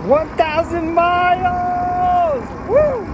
1,000 miles! Woo!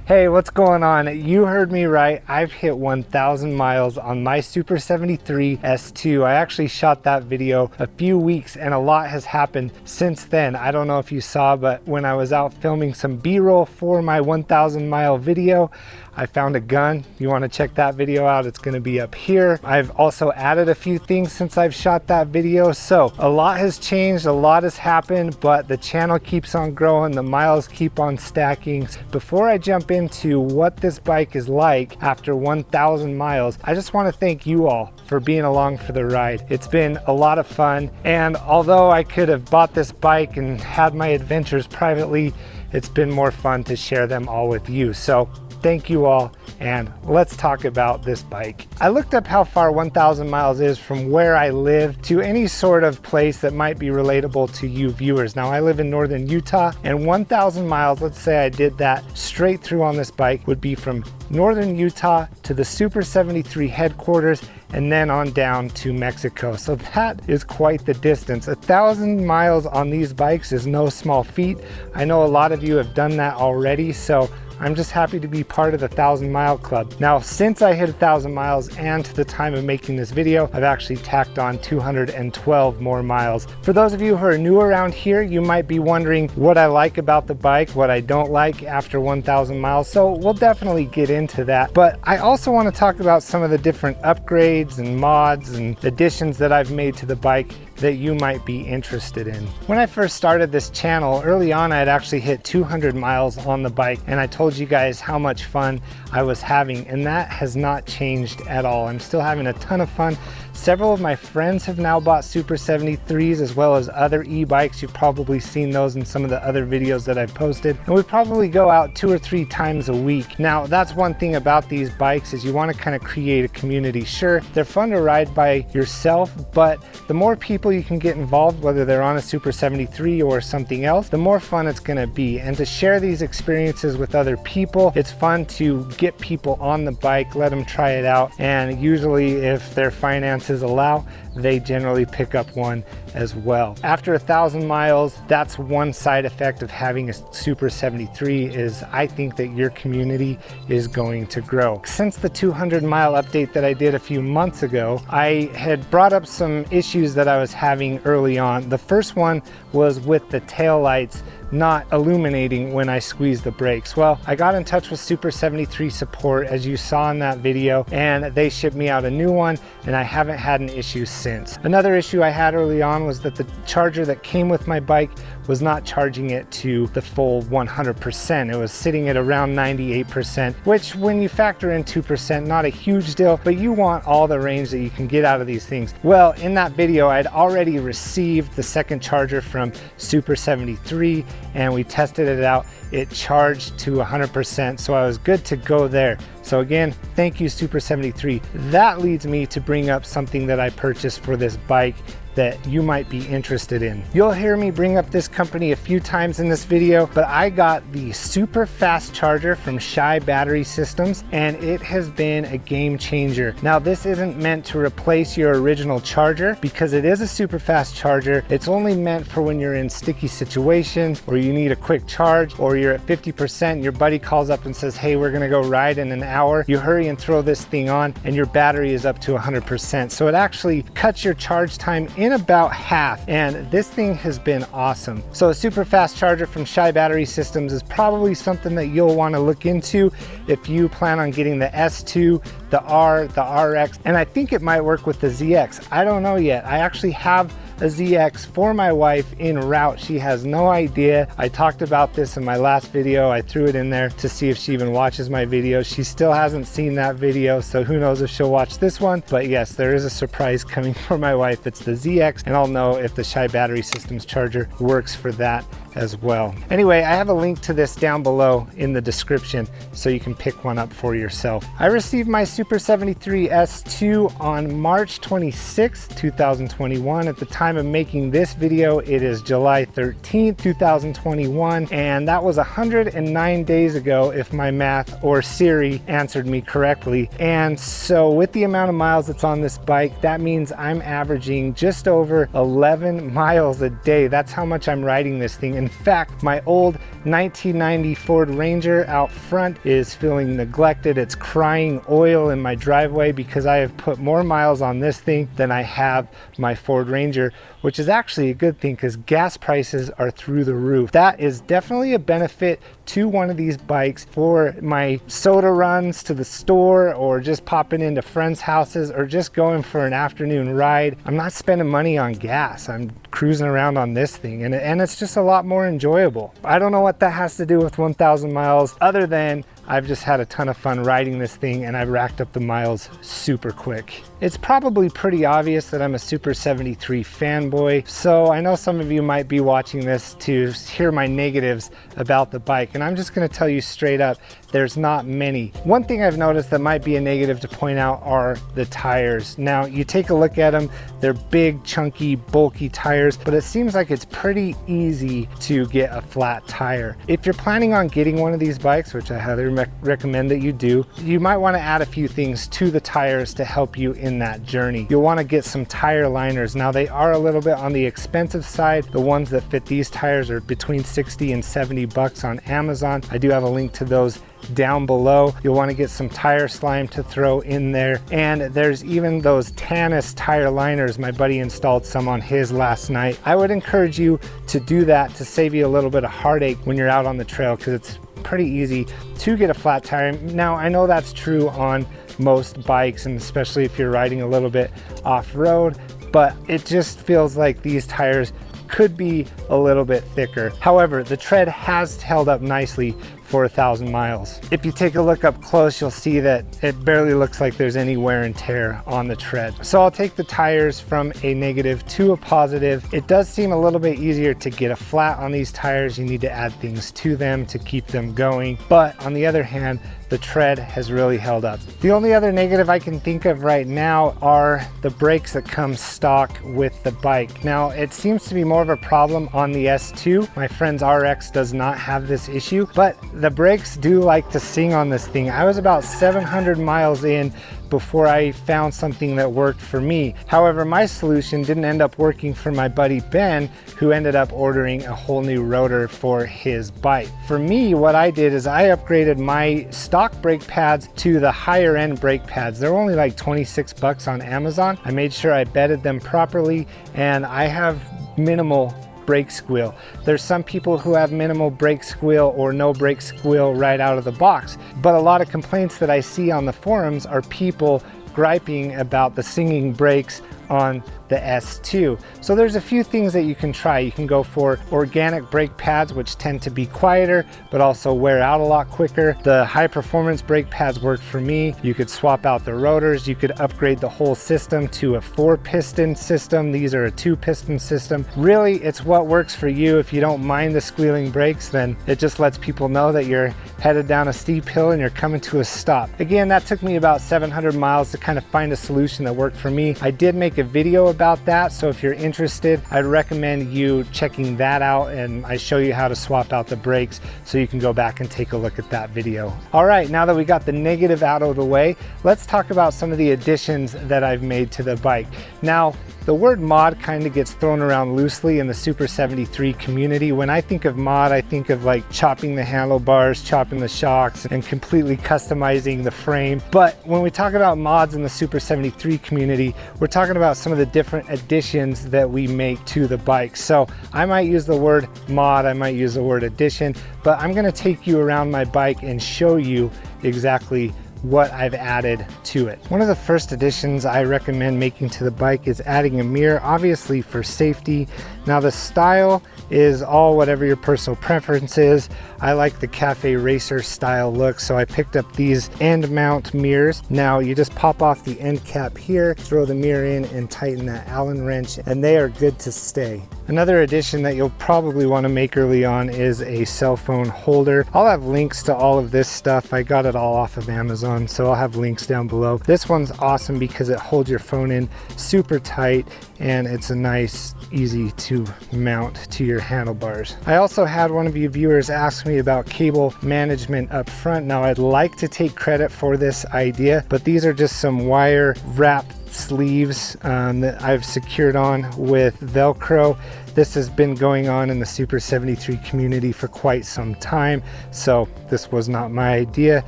Hey, what's going on? You heard me right. I've hit 1,000 miles on my Super 73 S2. I actually shot that video a few weeks and a lot has happened since then. I don't know if you saw, but when I was out filming some B-roll for my 1,000 mile video, I found a gun. You want to check that video out, it's going to be up here. I've also added a few things since I've shot that video. So a lot has changed, a lot has happened, but the channel keeps on growing, the miles keep on stacking. Before I jump into what this bike is like after 1,000 miles, I just want to thank you all for being along for the ride. It's been a lot of fun, and although I could have bought this bike and had my adventures privately, it's been more fun to share them all with you. So thank you all, and let's talk about this bike. I looked up how far 1,000 miles is from where I live to any sort of place that might be relatable to you viewers. Now, I live in northern Utah, and 1,000 miles, let's say I did that straight through on this bike, would be from northern Utah to the Super 73 headquarters and then on down to Mexico. So that is quite the distance. 1,000 miles on these bikes is no small feat. I know a lot of you have done that already, so I'm just happy to be part of the 1,000 mile club. Now, since I hit 1,000 miles and to the time of making this video, I've actually tacked on 212 more miles. For those of you who are new around here, you might be wondering what I like about the bike, what I don't like after 1,000 miles. So we'll definitely get into that. But I also want to talk about some of the different upgrades and mods and additions that I've made to the bike that you might be interested in. When I first started this channel, early on I had actually hit 200 miles on the bike, and I told you guys how much fun I was having, and that has not changed at all. I'm still having a ton of fun. Several of my friends have now bought Super 73s as well as other e-bikes. You've probably seen those in some of the other videos that I've posted, and we probably go out 2 or 3 times a week. Now, that's one thing about these bikes is you want to kind of create a community. Sure, they're fun to ride by yourself, but the more people you can get involved, whether they're on a Super 73 or something else, the more fun it's going to be. And to share these experiences with other people, it's fun to get people on the bike, let them try it out, and usually if their finances allow, they generally pick up one as well. After 1,000 miles, that's one side effect of having a Super 73 is I think that your community is going to grow. Since the 200 mile update that I did a few months ago, I had brought up some issues that I was having early on. The first one was with the tail lights not illuminating when I squeeze the brakes. Well, I got in touch with Super 73 support, as you saw in that video, and they shipped me out a new one, and I haven't had an issue since. Another issue I had early on was that the charger that came with my bike was not charging it to the full 100%. It was sitting at around 98%, which when you factor in 2%, not a huge deal, but you want all the range that you can get out of these things. Well, in that video, I'd already received the second charger from Super 73, and we tested it out. It charged to 100%, so I was good to go there. So again, thank you, Super 73. That leads me to bring up something that I purchased for this bike that you might be interested in. You'll hear me bring up this company a few times in this video, but I got the super fast charger from Shy Battery Systems, and it has been a game changer. Now, this isn't meant to replace your original charger because it is a super fast charger. It's only meant for when you're in sticky situations or you need a quick charge or you're at 50%, your buddy calls up and says, hey, we're gonna go ride in an hour. You hurry and throw this thing on and your battery is up to 100%. So it actually cuts your charge time in about half, and this thing has been awesome. So a super fast charger from Shy Battery Systems is probably something that you'll want to look into if you plan on getting the S2, the R, the RX, and I think it might work with the ZX. I don't know yet. I actually have a ZX for my wife en route. She has no idea. I talked about this in my last video. I threw it in there to see if she even watches my videos. She still hasn't seen that video, so who knows if she'll watch this one. But yes, there is a surprise coming for my wife. It's the ZX, and I'll know if the Shy Battery Systems charger works for that as well. Anyway, I have a link to this down below in the description so you can pick one up for yourself. I received my Super 73 S2 on March 26, 2021. At the time time of making this video, it is July 13th, 2021, and that was 109 days ago if my math or Siri answered me correctly. And so with the amount of miles that's on this bike, that means I'm averaging just over 11 miles a day. That's how much I'm riding this thing. In fact, my old 1990 Ford Ranger out front is feeling neglected. It's crying oil in my driveway because I have put more miles on this thing than I have my Ford Ranger, which is actually a good thing because gas prices are through the roof. That is definitely a benefit to one of these bikes for my soda runs to the store, or just popping into friends' houses, or just going for an afternoon ride. I'm not spending money on gas. I'm cruising around on this thing, and it's just a lot more enjoyable. I don't know what that has to do with 1,000 miles other than I've just had a ton of fun riding this thing, and I've racked up the miles super quick. It's probably pretty obvious that I'm a Super73 fanboy, so I know some of you might be watching this to hear my negatives about the bike, and I'm just gonna tell you straight up, there's not many. One thing I've noticed that might be a negative to point out are the tires. Now, you take a look at them, they're big, chunky, bulky tires, but it seems like it's pretty easy to get a flat tire. If you're planning on getting one of these bikes, which I highly recommend that you do, you might want to add a few things to the tires to help you in that journey. You'll want to get some tire liners. Now, they are a little bit on the expensive side. The ones that fit these tires are between 60 and 70 bucks on Amazon. I do have a link to those down below. You'll want to get some tire slime to throw in there, and there's even those Tannis tire liners. My buddy installed some on his last night. I would encourage you to do that to save you a little bit of heartache when you're out on the trail, because it's pretty easy to get a flat tire. Now, I know that's true on most bikes, and especially if you're riding a little bit off-road, but it just feels like these tires could be a little bit thicker. However, the tread has held up nicely for 1,000 miles. If you take a look up close, you'll see that it barely looks like there's any wear and tear on the tread. So I'll take the tires from a negative to a positive. It does seem a little bit easier to get a flat on these tires. You need to add things to them to keep them going. But on the other hand, the tread has really held up. The only other negative I can think of right now are the brakes that come stock with the bike. Now, it seems to be more of a problem on the S2. My friend's RX does not have this issue, but the brakes do like to sing on this thing. I was about 700 miles in before I found something that worked for me. However, my solution didn't end up working for my buddy Ben, who ended up ordering a whole new rotor for his bike. For me, what I did is I upgraded my stock brake pads to the higher end brake pads. They're only like 26 bucks on Amazon. I made sure I bedded them properly, and I have minimal brake squeal. There's some people who have minimal brake squeal or no brake squeal right out of the box, but a lot of complaints that I see on the forums are people griping about the singing brakes on the S2. So there's a few things that you can try. You can go for organic brake pads, which tend to be quieter but also wear out a lot quicker. The high performance brake pads work for me. You could swap out the rotors. You could upgrade the whole system to a 4-piston system. These are a 2-piston system. Really, it's what works for you. If you don't mind the squealing brakes, then it just lets people know that you're headed down a steep hill and you're coming to a stop. Again, that took me about 700 miles to kind of find a solution that worked for me. I did make a video about that, so if you're interested, I'd recommend you checking that out, and I show you how to swap out the brakes, so you can go back and take a look at that video. All right, now that we got the negative out of the way, let's talk about some of the additions that I've made to the bike. Now, the word mod kind of gets thrown around loosely in the Super73 community. When I think of mod, I think of like chopping the handlebars, chopping the shocks, and completely customizing the frame. But when we talk about mods in the Super73 community, we're talking about some of the different additions that we make to the bike. So I might use the word mod, I might use the word addition, but I'm gonna take you around my bike and show you exactly what I've added to it. One of the first additions I recommend making to the bike is adding a mirror, obviously for safety. Now, the style is all whatever your personal preference is. I like the cafe racer style look, so I picked up these end mount mirrors. Now you just pop off the end cap here, throw the mirror in and tighten that Allen wrench, and they are good to stay. Another addition that you'll probably want to make early on is a cell phone holder. I'll have links to all of this stuff. I got it all off of Amazon, so I'll have links down below. This one's awesome because it holds your phone in super tight, and it's a nice, easy to mount to your handlebars. I also had one of you viewers ask me about cable management up front. Now I'd like to take credit for this idea, but these are just some wire wrap sleeves that I've secured on with Velcro. This has been going on in the Super73 community for quite some time, so this was not my idea.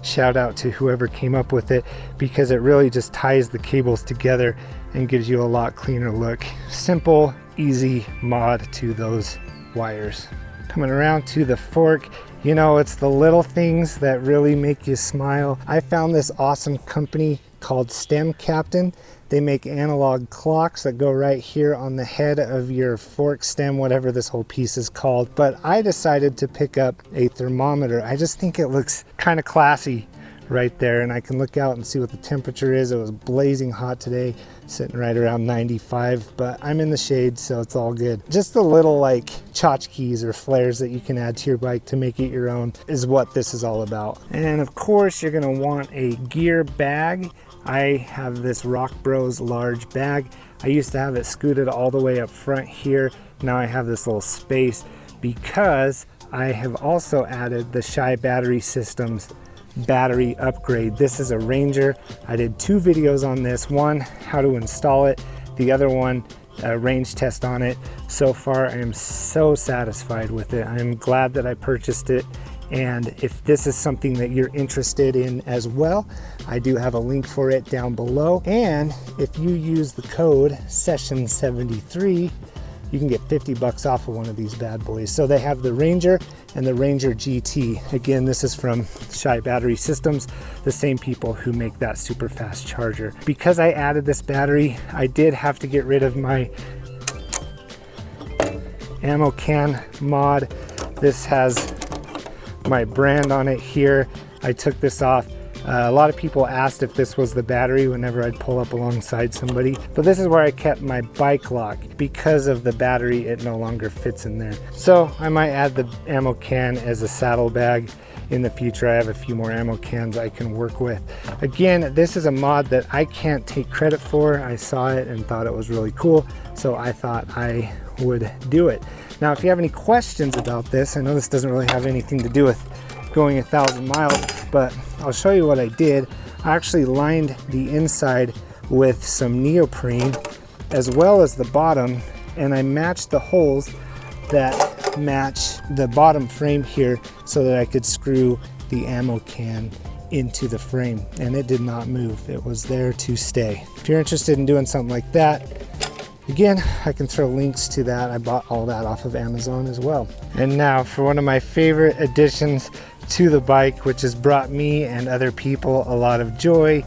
Shout out to whoever came up with it, because it really just ties the cables together and gives you a lot cleaner look. Simple, easy mod to those wires. Coming around to the fork, you know, it's the little things that really make you smile. I found this awesome company called Stem Captain. They make analog clocks that go right here on the head of your fork stem, whatever this whole piece is called. But I decided to pick up a thermometer. I just think it looks kind of classy right there, and I can look out and see what the temperature is. It was blazing hot today, sitting right around 95, but I'm in the shade, so it's all good. Just the little like tchotchkes or flares that you can add to your bike to make it your own is what this is all about. And of course, you're gonna want a gear bag. I have this Rock Bros large bag. I used to have it scooted all the way up front here. Now I have this little space because I have also added the Shy Battery Systems battery upgrade. This is a Ranger. I did 2 videos on this. One, how to install it. The other one, a range test on it. So far, I am so satisfied with it. I'm glad that I purchased it. And if this is something that you're interested in as well, I do have a link for it down below. And if you use the code Session73, you can get 50 bucks off of one of these bad boys. So they have the Ranger and the Ranger GT. Again, this is from Shy Battery Systems, the same people who make that super fast charger. Because I added this battery, I did have to get rid of my ammo can mod. This has my brand on it here. I took this off. A lot of people asked if this was the battery whenever I'd pull up alongside somebody, but this is where I kept my bike lock. Because of the battery, it no longer fits in there. So I might add the ammo can as a saddle bag in the future. I have a few more ammo cans I can work with. Again, this is a mod that I can't take credit for. I saw it and thought it was really cool, so I thought I would do it. Now, if you have any questions about this, I know this doesn't really have anything to do with going 1,000 miles, but I'll show you what I did. I actually lined the inside with some neoprene as well as the bottom, and I matched the holes that match the bottom frame here so that I could screw the ammo can into the frame, and it did not move. It was there to stay. If you're interested in doing something like that, again, I can throw links to that. I bought all that off of Amazon as well. And now for one of my favorite additions to the bike, which has brought me and other people a lot of joy,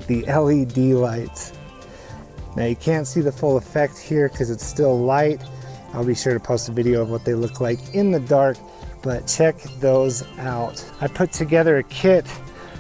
the LED lights. Now you can't see the full effect here because it's still light. I'll be sure to post a video of what they look like in the dark, but check those out. I put together a kit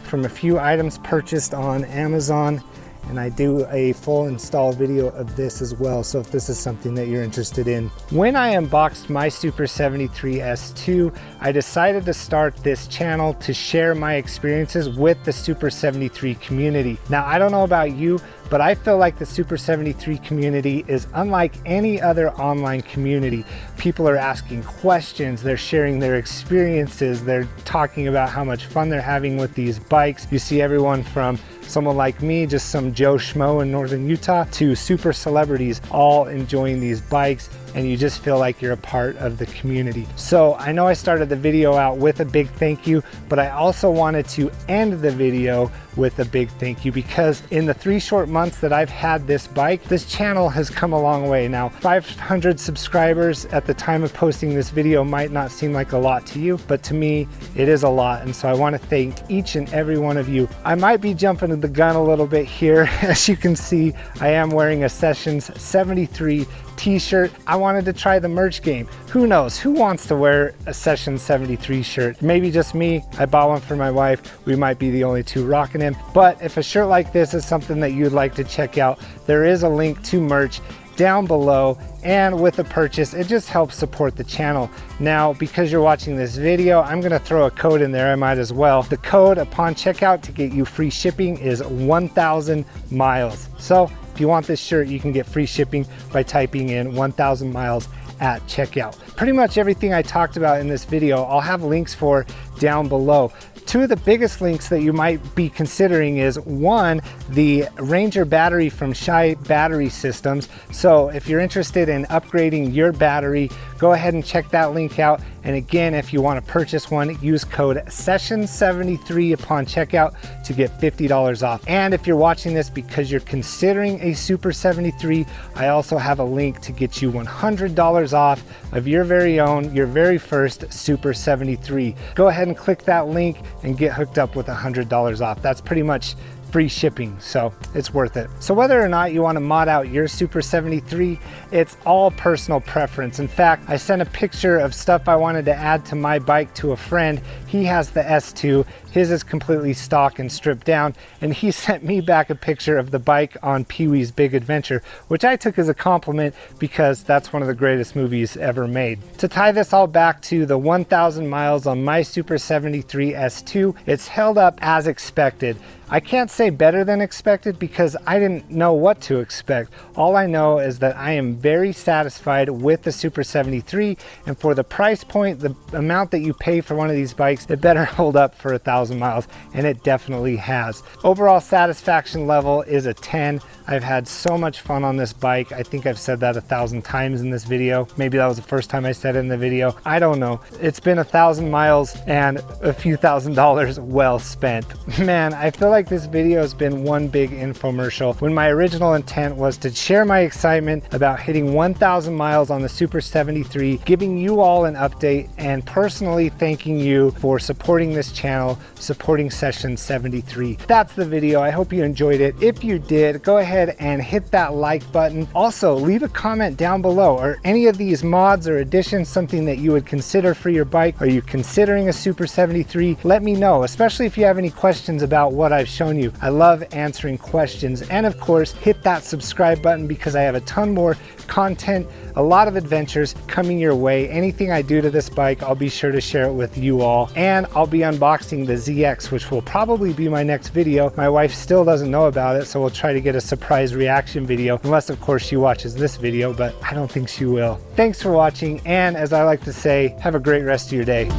from a few items purchased on Amazon, and I do a full install video of this as well, so if this is something that you're interested in. When I unboxed my Super73 S2, I decided to start this channel to share my experiences with the Super73 community. Now, I don't know about you, but I feel like the Super73 community is unlike any other online community. People are asking questions, they're sharing their experiences, they're talking about how much fun they're having with these bikes. You see everyone from someone like me, just some Joe Schmo in northern Utah, to super celebrities all enjoying these bikes, and you just feel like you're a part of the community. So I know I started the video out with a big thank you, but I also wanted to end the video with a big thank you, because in the 3 short months that I've had this bike, this channel has come a long way. Now, 500 subscribers at the time of posting this video might not seem like a lot to you, but to me, it is a lot. And so I want to thank each and every one of you. I might be jumping the gun a little bit here. As you can see, I am wearing a Sessions 73 t-shirt. I wanted to try the merch game. Who knows? Who wants to wear a Session 73 shirt? Maybe just me. I bought one for my wife. We might be the only two rocking him. But if a shirt like this is something that you'd like to check out, there is a link to merch down below, and with a purchase it just helps support the channel. Now because you're watching this video, I'm gonna throw a code in there. I might as well. The code upon checkout to get you free shipping is 1000 miles. So if you want this shirt, you can get free shipping by typing in 1000 miles at checkout. Pretty much everything I talked about in this video I'll have links for down below. Two of the biggest links that you might be considering is one, the Ranger battery from Shy Battery Systems. So if you're interested in upgrading your battery, go ahead and check that link out. And again, if you want to purchase one, use code Session73 upon checkout to get $50 off. And if you're watching this because you're considering a Super 73, I also have a link to get you $100 off of your very own, your very first Super 73. Go ahead and click that link and get hooked up with $100 off. That's pretty much free shipping, so it's worth it. So whether or not you want to mod out your Super 73, it's all personal preference. In fact, I sent a picture of stuff I wanted to add to my bike to a friend. He has the S2, his is completely stock and stripped down, and he sent me back a picture of the bike on Pee-wee's Big Adventure, which I took as a compliment because that's one of the greatest movies ever made. To tie this all back to the 1000 miles on my Super 73 S2, it's held up as expected. I can't say better than expected because I didn't know what to expect. All I know is that I am very satisfied with the Super 73, and for the price point, the amount that you pay for one of these bikes, it better hold up for 1000 miles, and it definitely has. Overall satisfaction level is a 10. I've had so much fun on this bike. I think I've said that 1000 times in this video. Maybe that was the first time I said it in the video. I don't know. It's been 1000 miles and a few $1,000s well spent. Man, I feel like this video has been one big infomercial when my original intent was to share my excitement about hitting 1000 miles on the Super 73, giving you all an update, and personally thanking you for supporting this channel, supporting Session 73. That's the video. I hope you enjoyed it. If you did, go ahead and hit that like button. Also, leave a comment down below. Are any of these mods or additions something that you would consider for your bike? Are you considering a Super 73? Let me know, especially if you have any questions about what I've shown you. I love answering questions. And of course, hit that subscribe button because I have a ton more content, a lot of adventures coming your way. Anything I do to this bike, I'll be sure to share it with you all. And I'll be unboxing the ZX, which will probably be my next video. My wife still doesn't know about it, so we'll try to get a surprise reaction video, unless of course she watches this video, but I don't think she will. Thanks for watching, and as I like to say, have a great rest of your day.